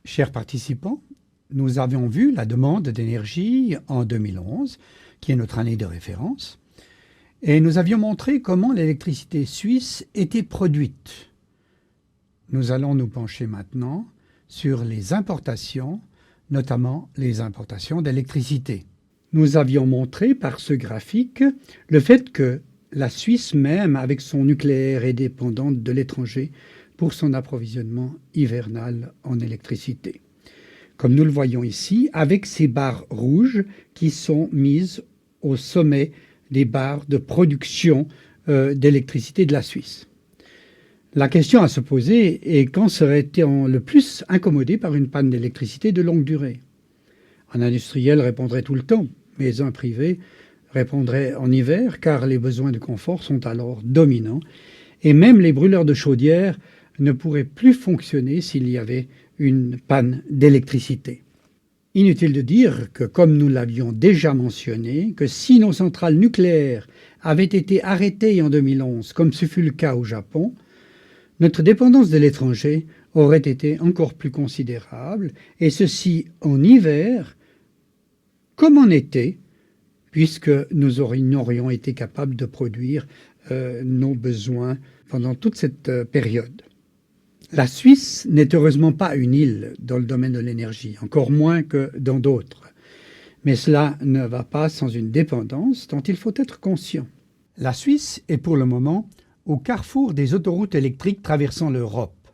Chers participants, nous avions vu la demande d'énergie en 2011, qui est notre année de référence, et nous avions montré comment l'électricité suisse était produite. Nous allons nous pencher maintenant sur les importations, notamment les importations d'électricité. Nous avions montré par ce graphique le fait que la Suisse même, avec son nucléaire, est dépendante de l'étranger pour son approvisionnement hivernal en électricité. Comme nous le voyons ici, avec ces barres rouges qui sont mises au sommet des barres de production d'électricité de la Suisse. La question à se poser est quand serait-on le plus incommodé par une panne d'électricité de longue durée? Un industriel répondrait tout le temps, mais un privé répondrait en hiver car les besoins de confort sont alors dominants et même les brûleurs de chaudière ne pourraient plus fonctionner s'il y avait une panne d'électricité. Inutile de dire que, comme nous l'avions déjà mentionné, que si nos centrales nucléaires avaient été arrêtées en 2011, comme ce fut le cas au Japon, notre dépendance de l'étranger aurait été encore plus considérable, et ceci en hiver comme en été, puisque nous n'aurions été capables de produire nos besoins pendant toute cette période. La Suisse n'est heureusement pas une île dans le domaine de l'énergie, encore moins que dans d'autres. Mais cela ne va pas sans une dépendance dont il faut être conscient. La Suisse est pour le moment au carrefour des autoroutes électriques traversant l'Europe.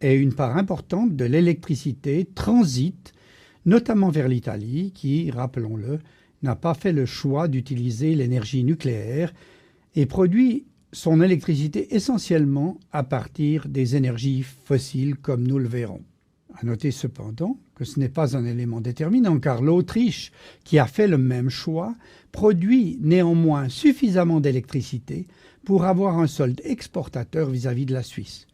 Et une part importante de l'électricité transite, notamment vers l'Italie, qui, rappelons-le, n'a pas fait le choix d'utiliser l'énergie nucléaire et produit son électricité essentiellement à partir des énergies fossiles, comme nous le verrons. À noter cependant que ce n'est pas un élément déterminant, car l'Autriche, qui a fait le même choix, produit néanmoins suffisamment d'électricité pour avoir un solde exportateur vis-à-vis de la Suisse.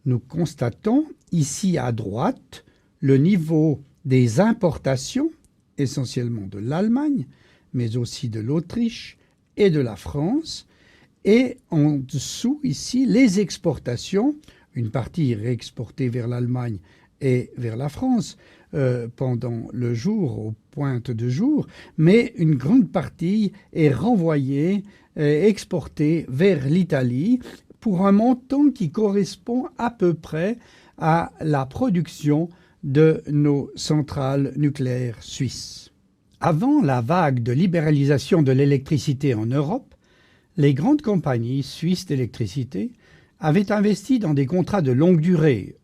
Nous constatons ici à droite le niveau des importations, essentiellement de l'Allemagne, mais aussi de l'Autriche et de la France, et en dessous, ici, les exportations, une partie réexportée vers l'Allemagne et vers la France pendant le jour, aux pointes de jour, mais une grande partie est renvoyée, exportée vers l'Italie pour un montant qui correspond à peu près à la production de nos centrales nucléaires suisses. Avant la vague de libéralisation de l'électricité en Europe, les grandes compagnies suisses d'électricité avaient investi dans des contrats de longue durée,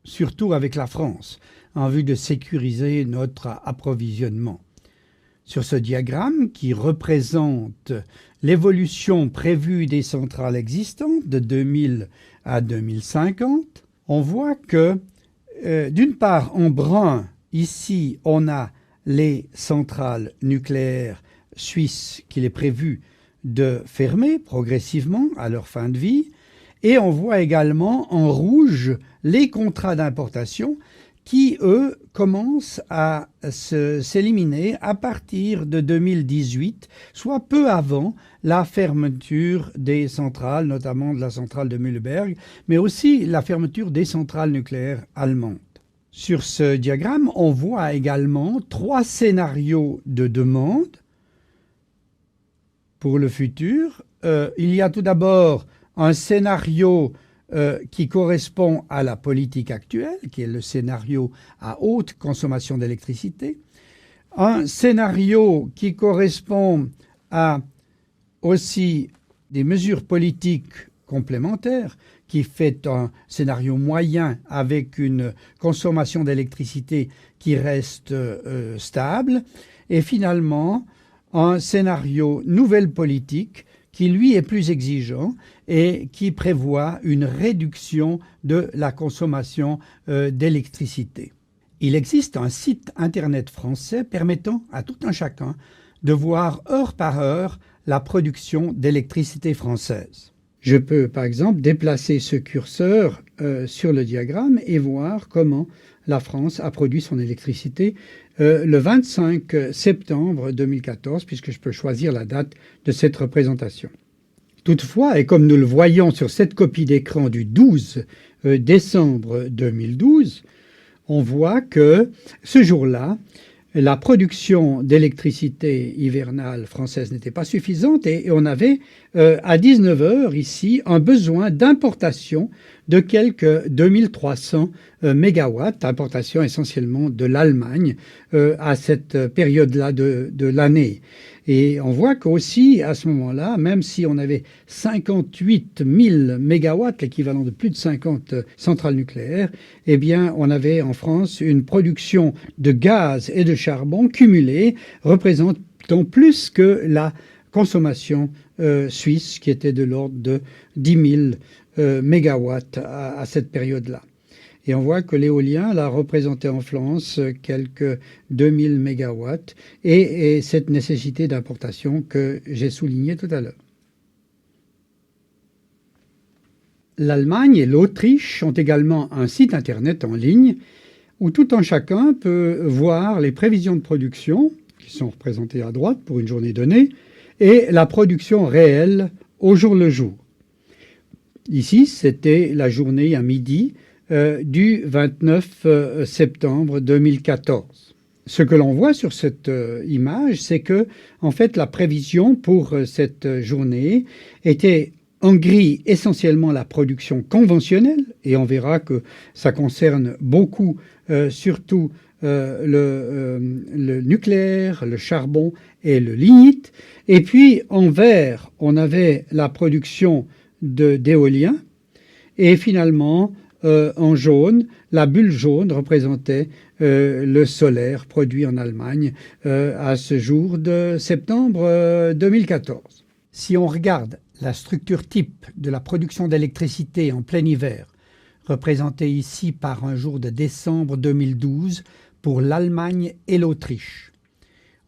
surtout avec la France, en vue de sécuriser notre approvisionnement. Sur ce diagramme, qui représente l'évolution prévue des centrales existantes de 2000 à 2050, on voit que, d'une part, en brun, ici, on a les centrales nucléaires suisses qu'il est prévu de fermer progressivement à leur fin de vie, et on voit également en rouge les contrats d'importation qui, eux, commencent à s'éliminer à partir de 2018, soit peu avant la fermeture des centrales, notamment de la centrale de Mühleberg, mais aussi la fermeture des centrales nucléaires allemandes. Sur ce diagramme, on voit également 3 scénarios de demande pour le futur. Il y a tout d'abord un scénario qui correspond à la politique actuelle, qui est le scénario à haute consommation d'électricité. Un scénario qui correspond à aussi des mesures politiques complémentaires, qui fait un scénario moyen avec une consommation d'électricité qui reste stable. Et finalement, un scénario nouvelle politique qui, lui, est plus exigeant et qui prévoit une réduction de la consommation d'électricité. Il existe un site internet français permettant à tout un chacun de voir heure par heure la production d'électricité française. Je peux, par exemple, déplacer ce curseur sur le diagramme et voir comment la France a produit son électricité le 25 septembre 2014, puisque je peux choisir la date de cette représentation. Toutefois, et comme nous le voyons sur cette copie d'écran du 12 décembre 2012, on voit que ce jour-là, la production d'électricité hivernale française n'était pas suffisante et on avait à 19 heures ici un besoin d'importation de quelques 2300 mégawatts, importation essentiellement de l'Allemagne à cette période-là de l'année. Et on voit qu'aussi à ce moment-là, même si on avait 58 000 mégawatts, l'équivalent de plus de 50 centrales nucléaires, eh bien on avait en France une production de gaz et de charbon cumulée représentant plus que la consommation suisse qui était de l'ordre de 10 000 mégawatts à cette période-là. Et on voit que l'éolien là, représentait en France quelques 2000 mégawatts et cette nécessité d'importation que j'ai soulignée tout à l'heure. L'Allemagne et l'Autriche ont également un site internet en ligne où tout un chacun peut voir les prévisions de production, qui sont représentées à droite pour une journée donnée, et la production réelle au jour le jour. Ici, c'était la journée à midi du 29 septembre 2014. Ce que l'on voit sur cette image, c'est que en fait, la prévision pour cette journée était en gris essentiellement la production conventionnelle, et on verra que ça concerne beaucoup, surtout le nucléaire, le charbon et le lignite. Et puis en vert, on avait la production d'éolien, et finalement, en jaune, la bulle jaune représentait le solaire produit en Allemagne à ce jour de septembre 2014. Si on regarde la structure type de la production d'électricité en plein hiver, représentée ici par un jour de décembre 2012 pour l'Allemagne et l'Autriche,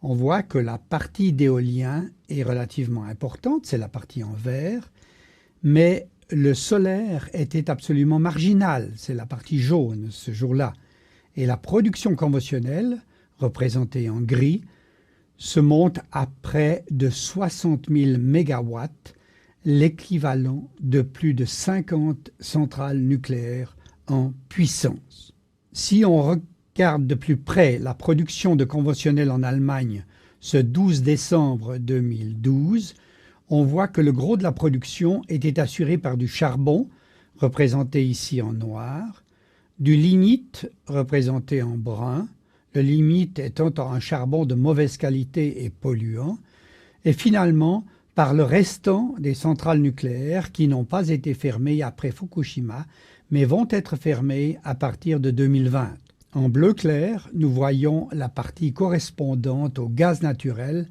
on voit que la partie d'éolien est relativement importante, c'est la partie en vert, mais le solaire était absolument marginal, c'est la partie jaune ce jour-là. Et la production conventionnelle, représentée en gris, se monte à près de 60 000 mégawatts, l'équivalent de plus de 50 centrales nucléaires en puissance. Si on regarde de plus près la production de conventionnel en Allemagne ce 12 décembre 2012, on voit que le gros de la production était assuré par du charbon, représenté ici en noir, du lignite, représenté en brun, le lignite étant un charbon de mauvaise qualité et polluant, et finalement par le restant des centrales nucléaires qui n'ont pas été fermées après Fukushima, mais vont être fermées à partir de 2020. En bleu clair, nous voyons la partie correspondante au gaz naturel,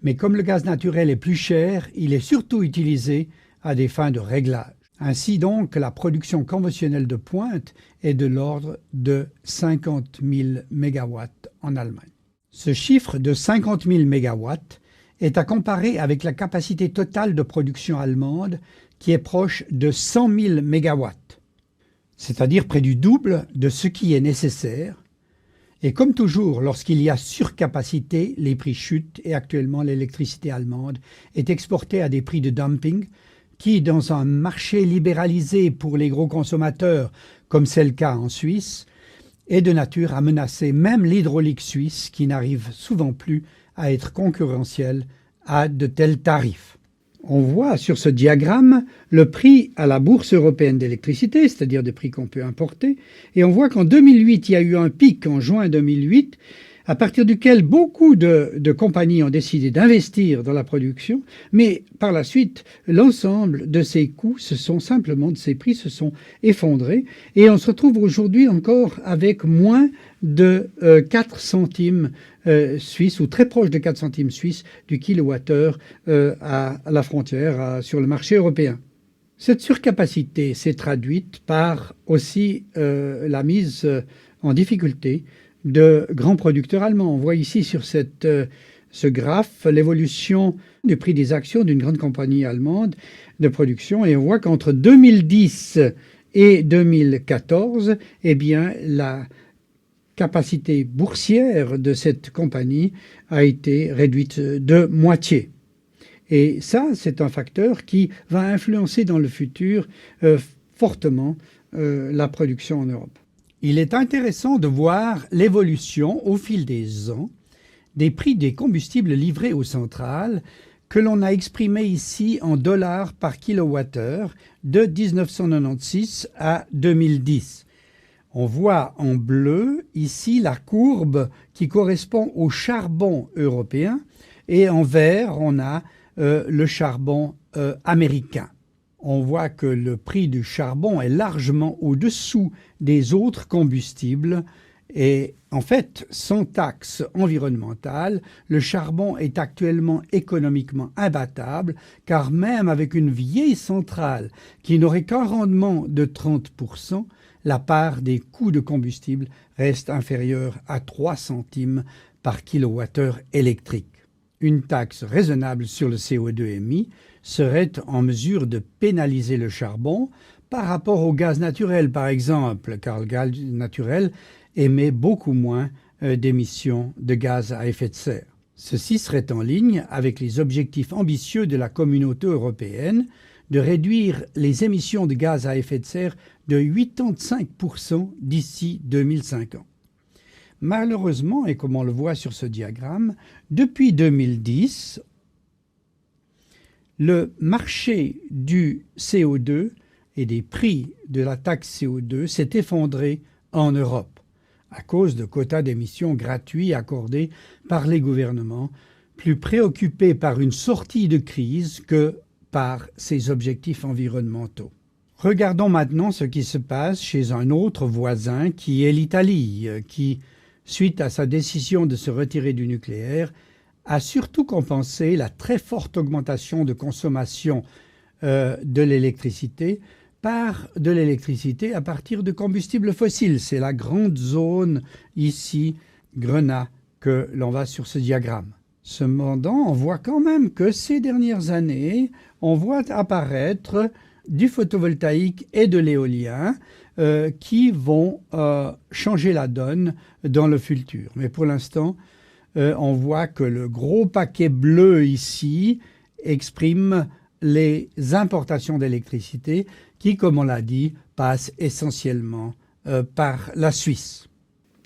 mais comme le gaz naturel est plus cher, il est surtout utilisé à des fins de réglage. Ainsi donc, la production conventionnelle de pointe est de l'ordre de 50 000 mégawatts en Allemagne. Ce chiffre de 50 000 mégawatts est à comparer avec la capacité totale de production allemande qui est proche de 100 000 mégawatts, c'est-à-dire près du double de ce qui est nécessaire. Et comme toujours, lorsqu'il y a surcapacité, les prix chutent et actuellement l'électricité allemande est exportée à des prix de dumping qui, dans un marché libéralisé pour les gros consommateurs, comme c'est le cas en Suisse, est de nature à menacer même l'hydraulique suisse qui n'arrive souvent plus à être concurrentielle à de tels tarifs. On voit sur ce diagramme le prix à la bourse européenne d'électricité, c'est-à-dire des prix qu'on peut importer, et on voit qu'en 2008, il y a eu un pic en juin 2008, à partir duquel beaucoup de compagnies ont décidé d'investir dans la production, mais par la suite, l'ensemble de ces coûts, de ces prix se sont effondrés, et on se retrouve aujourd'hui encore avec moins de 4 centimes suisses, ou très proche de 4 centimes suisses du kilowattheure à la frontière, sur le marché européen. Cette surcapacité s'est traduite par aussi la mise en difficulté de grands producteurs allemands. On voit ici sur ce graphe l'évolution du prix des actions d'une grande compagnie allemande de production, et on voit qu'entre 2010 et 2014, eh bien, la capacité boursière de cette compagnie a été réduite de moitié. Et ça, c'est un facteur qui va influencer dans le futur fortement la production en Europe. Il est intéressant de voir l'évolution au fil des ans des prix des combustibles livrés aux centrales que l'on a exprimé ici en dollars par kilowattheure de 1996 à 2010. On voit en bleu ici la courbe qui correspond au charbon européen et en vert on a le charbon américain. On voit que le prix du charbon est largement au-dessous des autres combustibles et en fait, sans taxe environnementale, le charbon est actuellement économiquement imbattable car même avec une vieille centrale qui n'aurait qu'un rendement de 30%, la part des coûts de combustible reste inférieure à 3 centimes par kilowattheure électrique. Une taxe raisonnable sur le CO2 émis serait en mesure de pénaliser le charbon par rapport au gaz naturel, par exemple, car le gaz naturel émet beaucoup moins d'émissions de gaz à effet de serre. Ceci serait en ligne avec les objectifs ambitieux de la communauté européenne de réduire les émissions de gaz à effet de serre de 85% d'ici 2050. Malheureusement, et comme on le voit sur ce diagramme, depuis 2010, le marché du CO2 et des prix de la taxe CO2 s'est effondré en Europe à cause de quotas d'émissions gratuits accordés par les gouvernements, plus préoccupés par une sortie de crise que par ses objectifs environnementaux. Regardons maintenant ce qui se passe chez un autre voisin qui est l'Italie, qui, suite à sa décision de se retirer du nucléaire, a surtout compensé la très forte augmentation de consommation de l'électricité par de l'électricité à partir de combustibles fossiles. C'est la grande zone ici, Grenat, que l'on voit sur ce diagramme. Cependant, on voit quand même que ces dernières années, on voit apparaître du photovoltaïque et de l'éolien qui vont changer la donne dans le futur. Mais pour l'instant, on voit que le gros paquet bleu ici exprime les importations d'électricité qui, comme on l'a dit, passent essentiellement par la Suisse.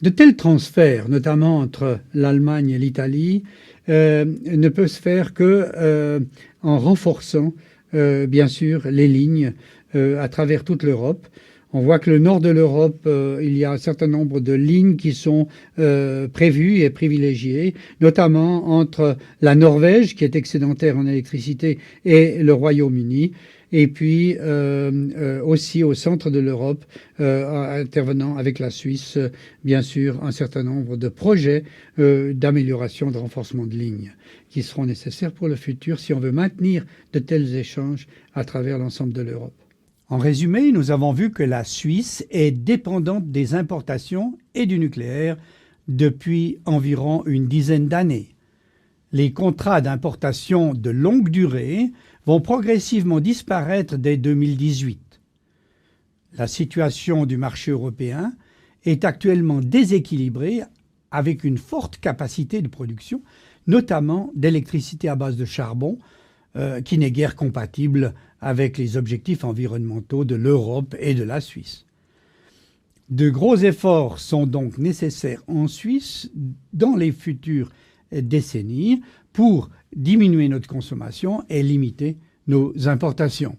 De tels transferts, notamment entre l'Allemagne et l'Italie, ne peuvent se faire que en renforçant, bien sûr, les lignes à travers toute l'Europe. On voit que le nord de l'Europe, il y a un certain nombre de lignes qui sont prévues et privilégiées, notamment entre la Norvège, qui est excédentaire en électricité, et le Royaume-Uni, et puis aussi au centre de l'Europe, intervenant avec la Suisse, bien sûr, un certain nombre de projets d'amélioration, de renforcement de lignes qui seront nécessaires pour le futur si on veut maintenir de tels échanges à travers l'ensemble de l'Europe. En résumé, nous avons vu que la Suisse est dépendante des importations et du nucléaire depuis environ une dizaine d'années. Les contrats d'importation de longue durée vont progressivement disparaître dès 2018. La situation du marché européen est actuellement déséquilibrée avec une forte capacité de production, notamment d'électricité à base de charbon, qui n'est guère compatible avec les objectifs environnementaux de l'Europe et de la Suisse. De gros efforts sont donc nécessaires en Suisse dans les futures décennies pour diminuer notre consommation et limiter nos importations.